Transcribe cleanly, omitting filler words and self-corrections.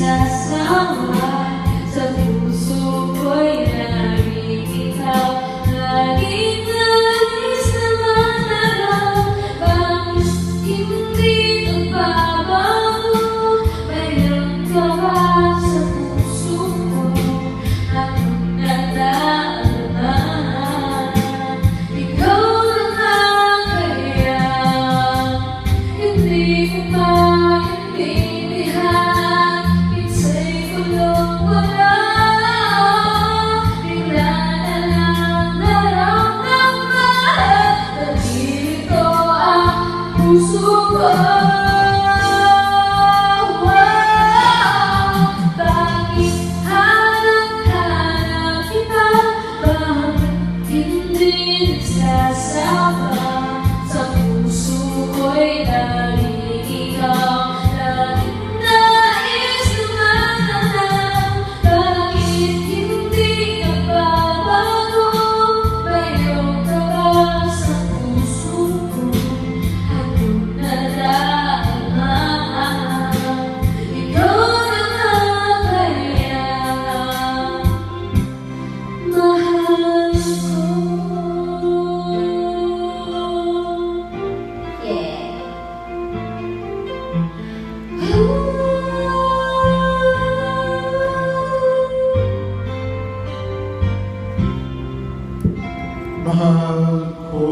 nagsasama. Sa puso ko'y naririgaw. Laging nais na manaraw. Bakit hindi nagbabago? Mayroon ka ba sa puso ko? Akong nadarama. Ikaw na nga kaya hindi ko maintindihan. Minsa'y kulong-wala. Bigla na lang naramdaman. Nandito ang puso ko. Bakit hanap-hanap kita? Bakit hindi nagsasama? Sa puso ko'y naririgaw. Laging nais na mananaw. Bakit hindi nagbabago? Mayroon ka ba sa puso ko? Akong nadarama. Ikaw na nga kaya mahal ko. Yeah. Mahal ko.